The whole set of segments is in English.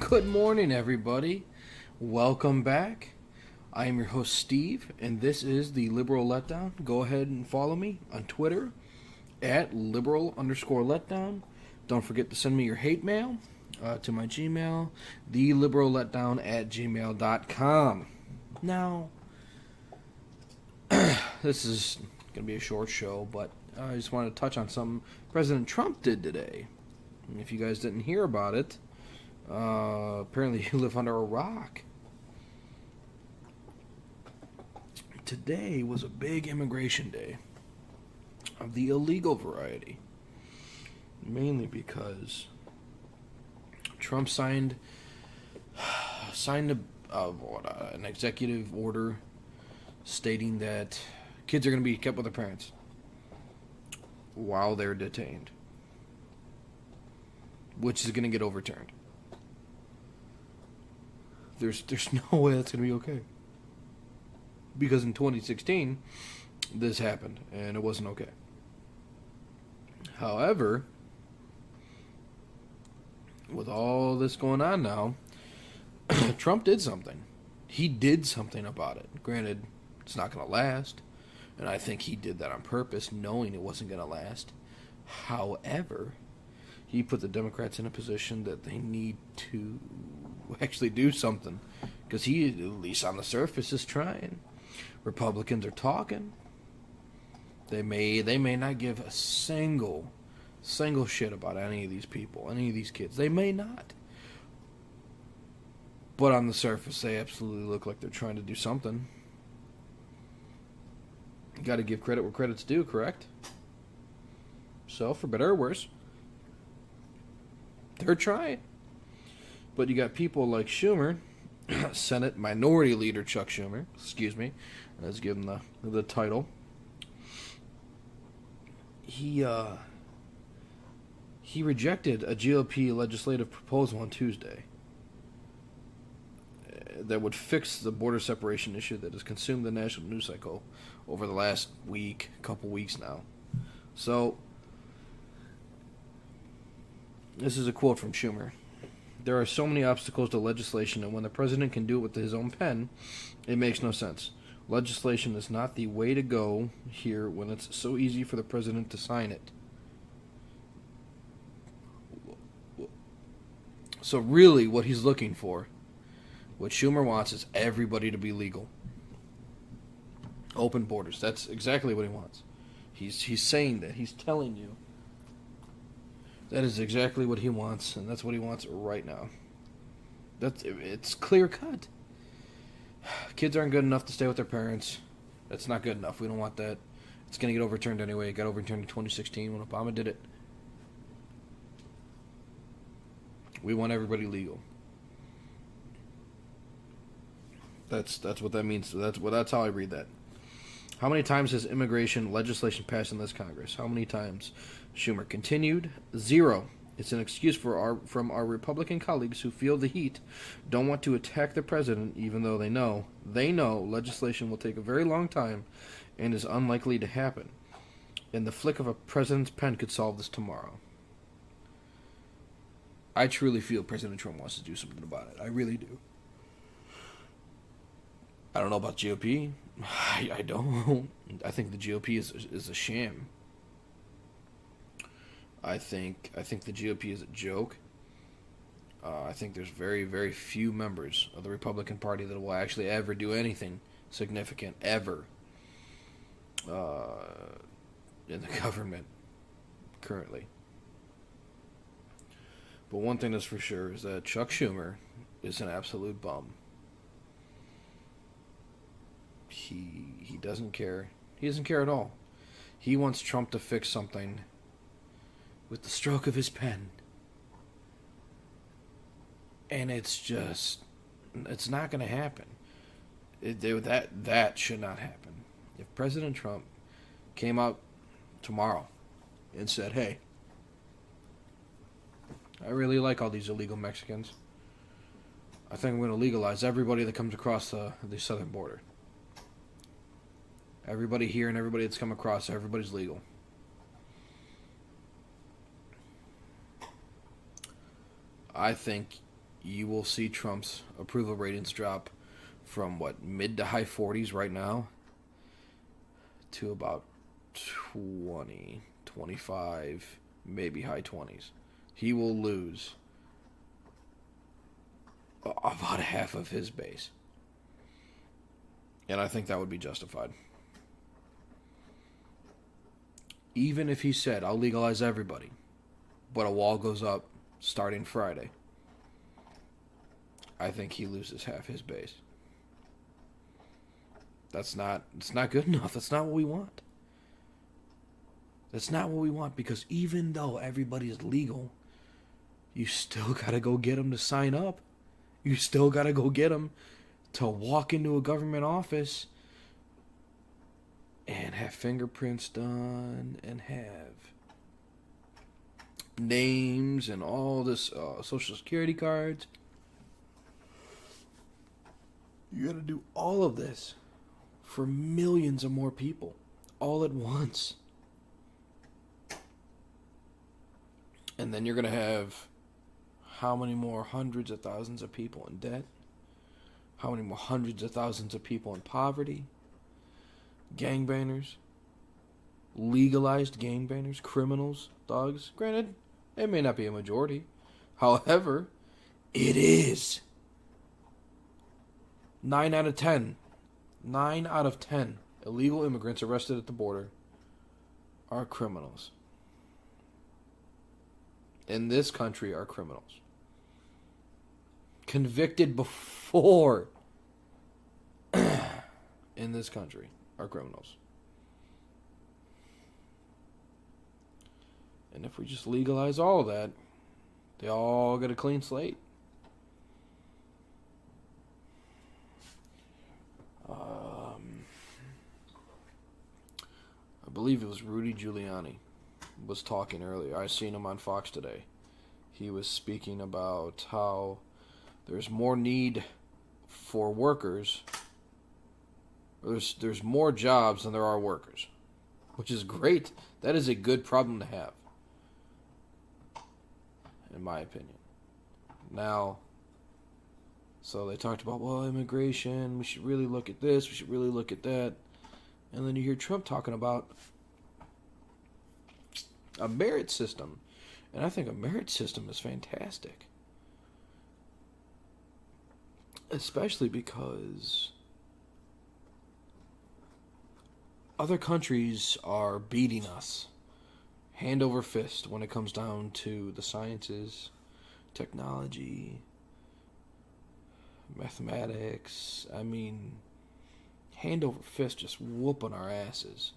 Good morning, everybody. Welcome back. I am your host, Steve, and this is the Liberal Letdown. Go ahead and follow me on Twitter at liberal_letdown. Don't forget to send me your hate mail to my Gmail, theliberalletdown@gmail.com. Now, this is going to be a short show, but I just wanted to touch on something President Trump did today. If you guys didn't hear about it, apparently you live under a rock. Today was a big immigration day of the illegal variety. Mainly because Trump signed an executive order stating that kids are going to be kept with their parents while they're detained, which is going to get overturned. There's no way that's going to be okay. Because in 2016, this happened, and it wasn't okay. However, with all this going on now, Trump did something. He did something about it. Granted, it's not going to last, and I think he did that on purpose, knowing it wasn't going to last. However, he put the Democrats in a position that they need to actually do something, because he, at least on the surface, is trying. Republicans are talking. They may not give a single shit about any of these people, any of these kids. They may not. But on the surface, they absolutely look like they're trying to do something. You got to give credit where credit's due, correct? So, for better or worse, they're trying. But you got people like Schumer, Senate Minority Leader Chuck Schumer, let's give him the title. He rejected a GOP legislative proposal on Tuesday that would fix the border separation issue that has consumed the national news cycle over the last couple weeks now. So, this is a quote from Schumer. There are so many obstacles to legislation, and when the president can do it with his own pen, it makes no sense. Legislation is not the way to go here when it's so easy for the president to sign it. So really, what he's looking for, what Schumer wants, is everybody to be legal. Open borders. That's exactly what he wants. He's saying that. He's telling you. That is exactly what he wants, and that's what he wants right now. It's clear cut. Kids aren't good enough to stay with their parents. That's not good enough. We don't want that. It's going to get overturned anyway. It got overturned in 2016 when Obama did it. We want everybody legal. That's what that means. That's how I read that. How many times has immigration legislation passed in this Congress? How many times? Schumer continued. 0. It's an excuse from our Republican colleagues who feel the heat, don't want to attack the president, even though they know legislation will take a very long time and is unlikely to happen. And the flick of a president's pen could solve this tomorrow. I truly feel President Trump wants to do something about it. I really do. I don't know about GOP. I don't. I think the GOP is a sham. I think the GOP is a joke. I think there's very, very few members of the Republican Party that will actually ever do anything significant, ever, in the government currently. But one thing that's for sure is that Chuck Schumer is an absolute bum. He doesn't care. He doesn't care at all. He wants Trump to fix something with the stroke of his pen. And it's not going to happen. That should not happen. If President Trump came out tomorrow and said, hey, I really like all these illegal Mexicans. I think I'm going to legalize everybody that comes across the southern border. Everybody here and everybody that's come across, everybody's legal. I think you will see Trump's approval ratings drop from what, mid to high 40s right now to about 20, 25, maybe high 20s. He will lose about half of his base. And I think that would be justified. Even if he said, I'll legalize everybody, but a wall goes up starting Friday, I think he loses half his base. It's not good enough. That's not what we want. That's not what we want, because even though everybody is legal, you still got to go get them to sign up. You still got to go get them to walk into a government office and have fingerprints done and have names and all this social security cards. You got to do all of this for millions of more people all at once. And then you're going to have how many more hundreds of thousands of people in debt? How many more hundreds of thousands of people in poverty? Gangbangers? Legalized gangbangers? Criminals? Thugs? Granted, it may not be a majority. However, it is. 9 out of 10 illegal immigrants arrested at the border are criminals. In this country are criminals. Convicted before in this country are criminals. And if we just legalize all of that, they all get a clean slate. I believe it was Rudy Giuliani was talking earlier. I seen him on Fox today. He was speaking about how there's more need for workers. There's more jobs than there are workers, which is great. That is a good problem to have, in my opinion. Now, so they talked about, well, immigration, we should really look at this, we should really look at that. And then you hear Trump talking about a merit system. And I think a merit system is fantastic. Especially because other countries are beating us hand over fist when it comes down to the sciences, technology, mathematics. I mean, hand over fist, just whooping our asses.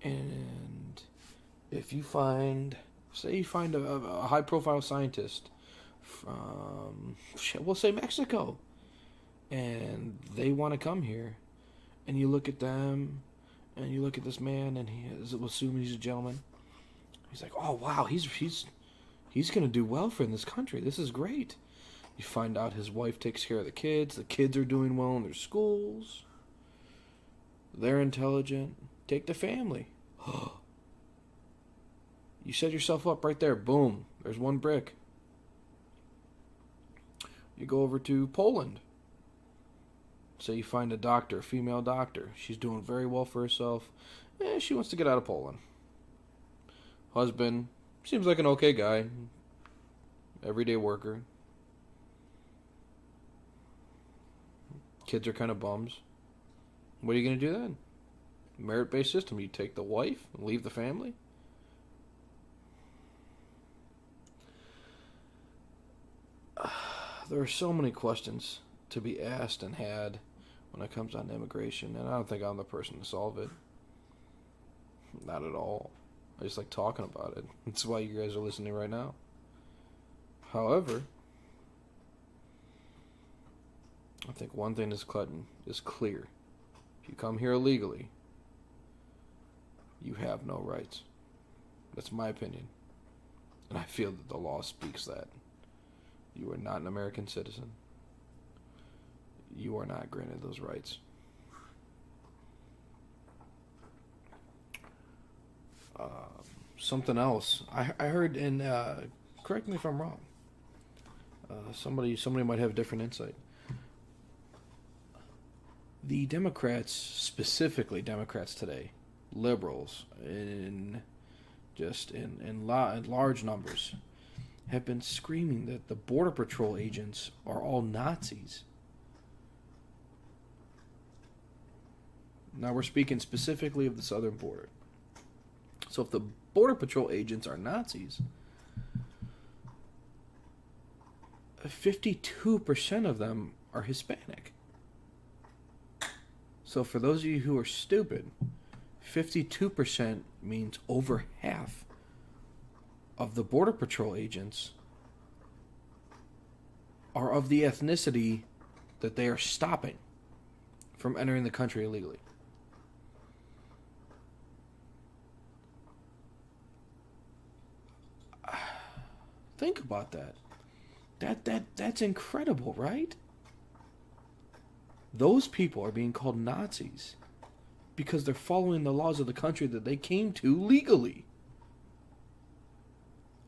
And if you find, say you find a high-profile scientist from, we'll say Mexico, and they want to come here, and you look at them, and you look at this man, and we'll assume he's a gentleman. He's like, oh wow, he's going to do well for in this country. This is great. You find out his wife takes care of the kids. The kids are doing well in their schools. They're intelligent. Take the family. You set yourself up right there. Boom. There's one brick. You go over to Poland. Say you find a doctor, a female doctor. She's doing very well for herself. She wants to get out of Poland. Husband seems like an okay guy. Everyday worker. Kids are kind of bums. What are you going to do then? Merit-based system. You take the wife and leave the family? There are so many questions to be asked and had when it comes down to immigration, and I don't think I'm the person to solve it. Not at all. I just like talking about it. That's why you guys are listening right now. However, I think one thing is clear. If you come here illegally, you have no rights. That's my opinion. And I feel that the law speaks that. You are not an American citizen. You are not granted those rights. Something else. I heard, and correct me if I'm wrong, Somebody might have a different insight. The Democrats, specifically Democrats today, liberals, in large numbers, have been screaming that the Border Patrol agents are all Nazis. Now we're speaking specifically of the southern border. So if the Border Patrol agents are Nazis, 52% of them are Hispanic. So for those of you who are stupid, 52% means over half of the Border Patrol agents are of the ethnicity that they are stopping from entering the country illegally. Think about that. That's incredible, right? Those people are being called Nazis because they're following the laws of the country that they came to legally.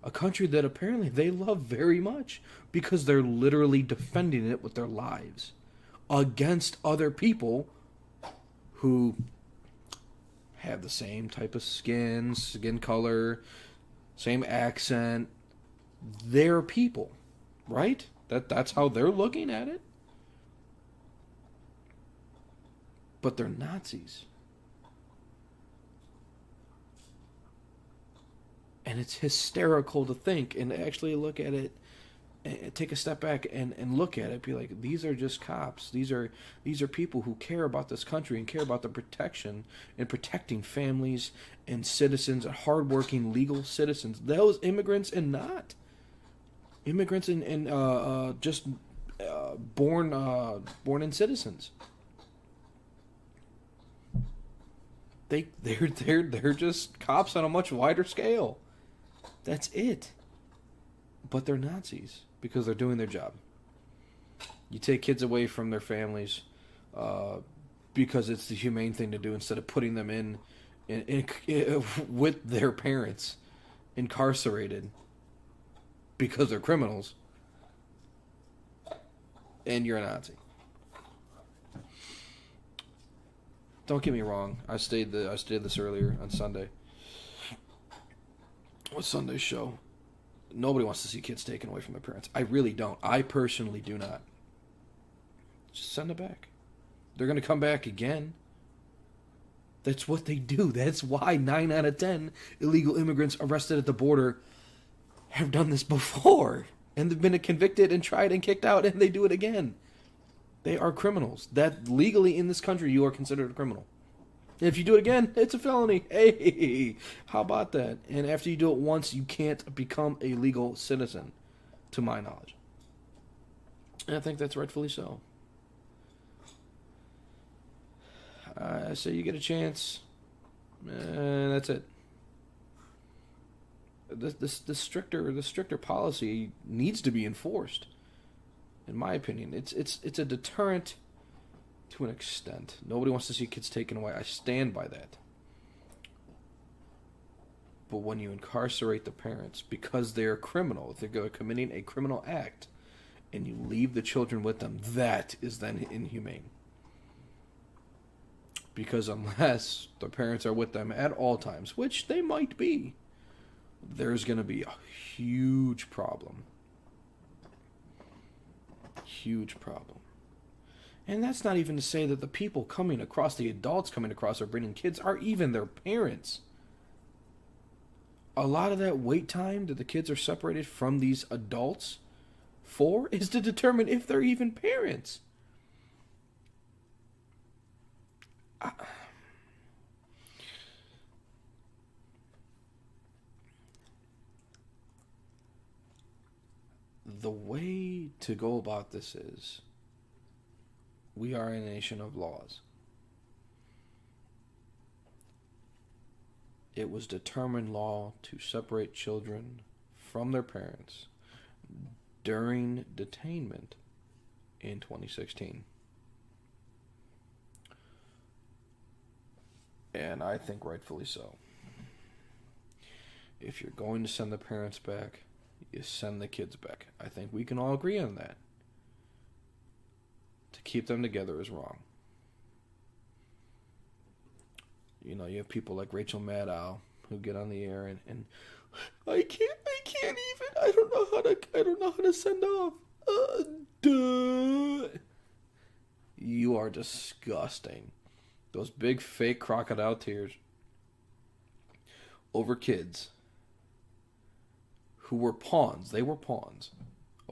A country that apparently they love very much because they're literally defending it with their lives against other people who have the same type of skin color, same accent. They're people, right? That's how they're looking at it. But they're Nazis. And it's hysterical to think and actually look at it, and take a step back and look at it, be like, these are just cops. These are people who care about this country and care about the protection and protecting families and citizens and hardworking legal citizens. Those immigrants and not. Immigrants and just born in citizens. They're just cops on a much wider scale. That's it. But they're Nazis because they're doing their job. You take kids away from their families because it's the humane thing to do instead of putting them in with their parents, incarcerated because they're criminals, and you're a Nazi. Don't get me wrong. I stated this earlier on Sunday. With Sunday's show. Nobody wants to see kids taken away from their parents. I really don't. I personally do not. Just send them back. They're going to come back again. That's what they do. That's why 9 out of 10 illegal immigrants arrested at the border have done this before. And they've been convicted and tried and kicked out, and they do it again. They are criminals. That legally in this country, you are considered a criminal. And if you do it again, it's a felony. Hey, how about that? And after you do it once, you can't become a legal citizen, to my knowledge. And I think that's rightfully so. I say you get a chance, and that's it. The stricter policy needs to be enforced. In my opinion, it's a deterrent to an extent. Nobody wants to see kids taken away. I stand by that. But when you incarcerate the parents because they're criminal, if they're committing a criminal act, and you leave the children with them, that is then inhumane. Because unless the parents are with them at all times, which they might be, there's going to be a huge problem. Huge problem. And that's not even to say that the people coming across, the adults coming across or bringing kids, are even their parents. A lot of that wait time that the kids are separated from these adults for is to determine if they're even parents. The way to go about this is, we are a nation of laws. It was determined law to separate children from their parents during detainment in 2016. And I think rightfully so. If you're going to send the parents back, you send the kids back. I think we can all agree on that. To keep them together is wrong. You know, you have people like Rachel Maddow who get on the air and I can't even. I don't know how to send off. Duh. You are disgusting. Those big fake crocodile tears over kids who were pawns. They were pawns.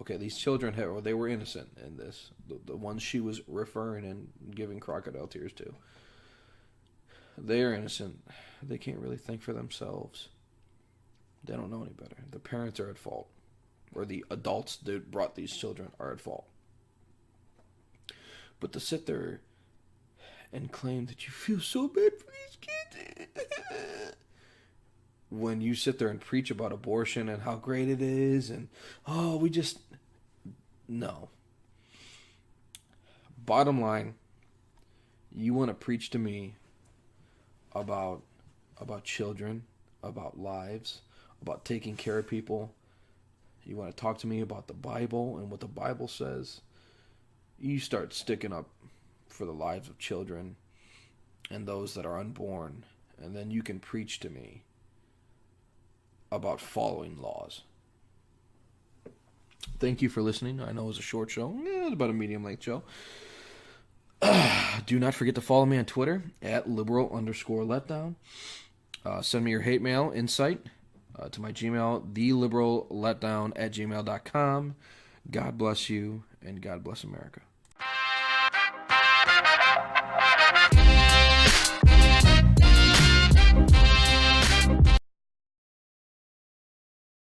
Okay, these children they were innocent in this. The ones she was referring and giving crocodile tears to. They are innocent. They can't really think for themselves. They don't know any better. The parents are at fault. Or the adults that brought these children are at fault. But to sit there and claim that you feel so bad for these kids when you sit there and preach about abortion and how great it is and no. Bottom line, you want to preach to me about children, about lives, about taking care of people. You want to talk to me about the Bible and what the Bible says. You start sticking up for the lives of children and those that are unborn, and then you can preach to me about following laws. Thank you for listening. I know it was a short show. It's about a medium-length show. Do not forget to follow me on Twitter at liberal_letdown. Send me your hate mail, insight, to my Gmail, theliberalletdown@gmail.com. God bless you, and God bless America.